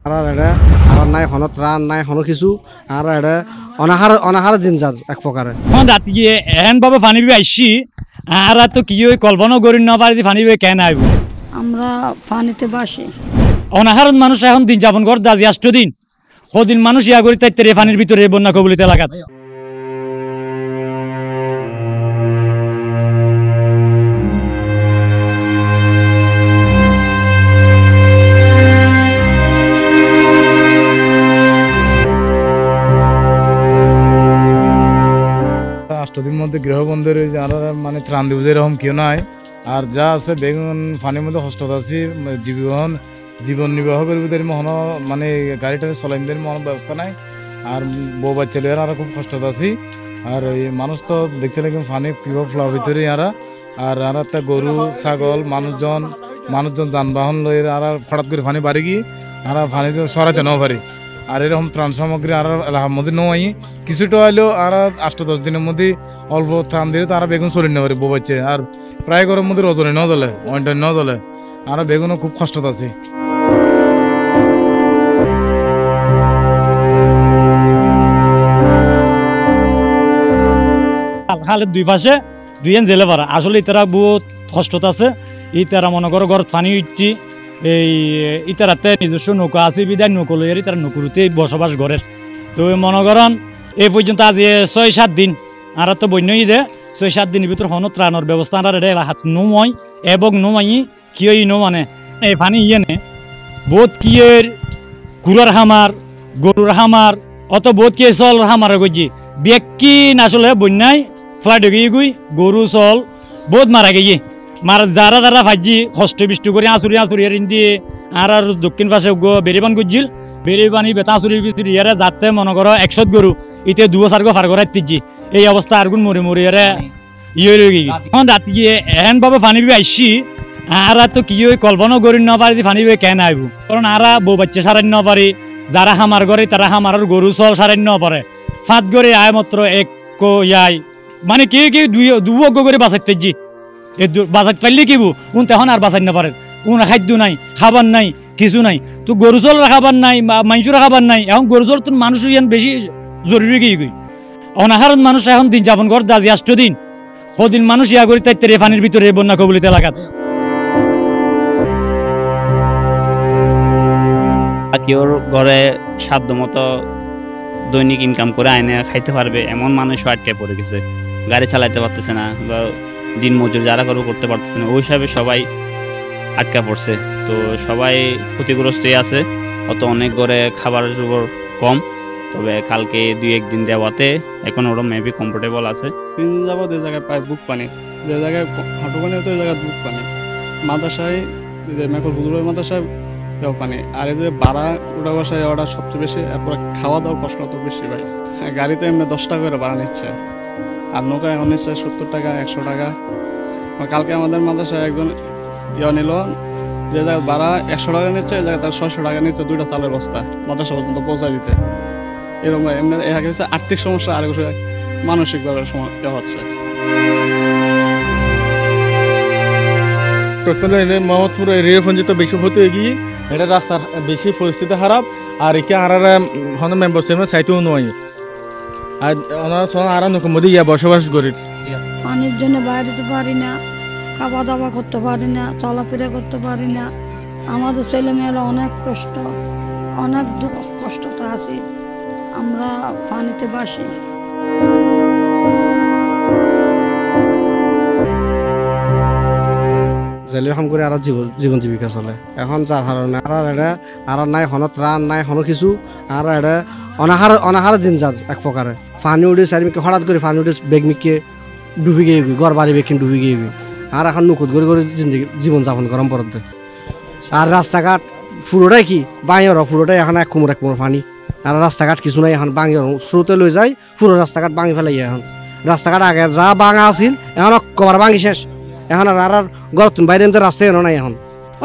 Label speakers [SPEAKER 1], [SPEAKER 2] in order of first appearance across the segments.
[SPEAKER 1] আর এটা আর নাই হন ত্রাণ নাই হন কিছু আর এটা অনাহার দিন যার এক প্রকারে
[SPEAKER 2] রাত গিয়ে এহেন ভাবে পানি বি আইসি আর তো কি ওই কল্পনা করি না পারি পানি বি কেন আইব
[SPEAKER 3] আমরা পানিতে বাসি
[SPEAKER 2] অনাহারণ মানুষ এখন দিন যাপন কর দাদি 8 দিন সদিন মানুষ ইয়া করি তাই পানির ভিতরে বন্যা কবলিত এলাকাত
[SPEAKER 4] দিন মধ্যে গৃহবন্ধ রয়েছে আর মানে ত্রাণ দিব যেরকম কেউ নাই আর যা আছে বেগুন পানির মধ্যে হস্ত আছি জীবন নির্বাহ করবে মহন মানে গাড়িটা চলাইদের মহন ব্যবস্থা নাই আর বউ বাচ্চা লিয়ার আর খুব কষ্ট আছি আর ওই মানুষ তো দেখতে লাগে পানি কীভাবে ফ্লার ভিতরে আর আর একটা গরু ছাগল মানুষজন যানবাহন লই আর হঠাৎ করে পানি বাড়ি গিয়ে আর পানি সরাইতে নাও পারি আর এরকম ত্রাণ সামগ্রী আর এলাকার মধ্যে নয় কিছুটা হইলেও আর 8-10 দিনের মধ্যে অল্প ত্রাণ দিলে তারা বেগুন চলে নিতে পারে বোবাচ্ছে আর প্রায় গরমের মধ্যে রজনী ন দলে ওয়ান্টার ন দলে আর বেগুনও খুব কষ্ট আছে
[SPEAKER 2] খালের দুই পাশে দুইজন জেলে পারা আসলে ইতারা বহুত কষ্ট আছে ইতারা মনে করো ঘর পানি উঠছি এই ইতারাতে নিজস্ব নৌকা আছে বিদায় নৌকো লইয়ারি তারা নৌকুরুতে বসবাস গড়ের তো মনে করেন এই পর্যন্ত আজ 6-7 দিন আর তো বন্যই দে 6-7 দিনের ভিতর হন ত্রাণের ব্যবস্থা আর এটা হাত নোময় এবং নোমাই কি নো মানে এই পানি নে বহুত কিয়ের কুড়ার হামার গরুর হামার অত বহুত কিয়ে চল হামার গজি ব্যক্তি আসলে বন্যায় ফ্লাইট গিয়ে গুই গরু চল বহুত মারা গিয়ে যারা ভাজি কষ্ট বৃষ্টি করে আঁচুরি দিয়ে আর দক্ষিণ পাশে বেরিবান গুজিল বেরিবানি বেতা আঁচুরি ইয়ারে যাতে মনে করো 100 গরু ইতে 2-4 ফার করাই তিজি এই অবস্থা আর গুণ মরে ইয়ারে ইয়ে রয়ে গিয়ে এখন রাত গিয়ে এহেন ভাবে পানি বি আইসি আর তো কি ওই কল্পনা করি না পারি পানি বি কেন আইব কারণ আর বউ বাচ্চা সারাই ন পারি যারা হামার করে তারা হামার গরু চল সারাই ন পারে ফাঁত করে আয় মাত্র এক ইয়াই মানে কি দুবজ্ঞ করে বাঁচাইতে জি বাজার পাইলে কিবু উন তখন আর বাঁচাই না পারে উন খাদ্য নাই খাবার নাই কিছু নাই তো গরু চল রাখাবার নাই মানুষের রাখাবার নাই এখন গরু চল তো মানুষ ইয়ান বেশি জরুরি কি গই অনাহারণ মানুষ এখন দিন যাপন কর দাদি 8 দিন সদিন মানুষ ইয়া করি তাই পানির ভিতরে বন্যা কবলিত এলাকাত
[SPEAKER 5] কেউর ঘরে সাধ্য মতো দৈনিক ইনকাম করে আইনে খাইতে পারবে এমন মানুষও আটকে পড়ে গেছে গাড়ি চালাইতে পারতেছে না বা দিন মজুর যারা করতে পারতেছে না ওই হিসাবে সবাই আটকা পড়ছে তো সবাই ক্ষতিগ্রস্তই আছে অত অনেক ঘরে খাবারের জোগাড় কম তবে কালকে 2-1 দিন যাওয়াতে এখন ওরা মেবি কমফোর্টেবল আছে
[SPEAKER 6] 3 দিন যাবো যে জায়গায় পায় বুক পানি যে জায়গায় হাঁটু পানি হতো ওই জায়গায় বুক পানি মাদ্রাসায় যে মেকর হুজুরের মাদ্রাসায় কেউ পানি আর এই যে ভাড়া উঠা বসায় ওটা সবচেয়ে বেশি এরপর খাওয়া দাওয়ার কষ্ট তো বেশি ভাই গাড়িতে এমনি 10 টাকা করে ভাড়া নিচ্ছে আর নৌকা এখন নিচ্ছে 70 টাকা 100 টাকা কালকে আমাদের মাদ্রাসায় একজন নিল যে জায়গায় ভাড়া 100 টাকা নিচ্ছে এই জায়গায় তার 600 টাকা নিচ্ছে 2টা চালের বস্তা মাদ্রাসা পর্যন্ত পৌঁছায় দিতে এরকম এমনি হচ্ছে আর্থিক সমস্যা আর মানসিকভাবে সমস্যা হচ্ছে
[SPEAKER 7] মোহাম্মদপুর এরিয়া পঞ্চায়েত বেশি হতে গিয়ে এটা রাস্তার বেশি পরিস্থিতি খারাপ আর একে আর মেম্বার সেমেন্ট চাইতেও নয় আর আর মধ্যে ইয়া বসবাস করি
[SPEAKER 3] পানির জন্য বাইরে পারি না খাওয়া দাওয়া করতে পারি না চলাফেরা করতে পারি না আমাদের ছেলে মেয়েরা অনেক কষ্টতে আছি আমরা পানিতে বাসি
[SPEAKER 1] জেলে কাম করে আর জীবন জীবিকা চলে এখন যার কারণে আর এটা আর নাই হন ত্রাণ নাই হন কিছু আর এটা অনাহার দিন যার এক প্রকারে পানি উঠে চারিমিকে হঠাৎ করে পানি উঠে বেগমিকে ডুবি গিয়ে ঘর বাড়ি বেকিন ডুবি গিয়ে আর এখন নুকুত করে জীবন যাপন করার পরতে আর রাস্তাঘাট পুরোটাই কি বাঁয়ের পুরোটাই এখন এক কুমোর পানি আর রাস্তাঘাট কিছু নাই এখন বাঙি স্রোতে লই যায় পুরো রাস্তাঘাট ভাঙি ফেলাই এখন রাস্তাঘাট আগে যা ভাঙা আছিল এখন কবার ভাঙি শেষ এখন আর ঘর বাইরে রাস্তায় এনো নাই এখন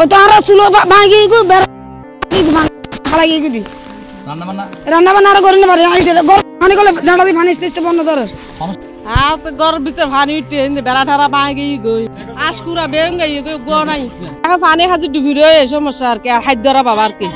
[SPEAKER 3] ওই তো আর চুলো ভাঙি রান্না বান্না আর করে না পারে পানি করলে জানা দিয়ে পানি আসতে বন্ধ ধরে
[SPEAKER 8] আর তো ঘরের ভিতরে পানি উঠে বেড়া ঠারা ভাঙি গই আশকুরা বেঙ্গাই গো নাই এখন পানি হাতে ডুবি রয়ে সমস্যা আর কি আর খাদ্যরা বাবা আর কি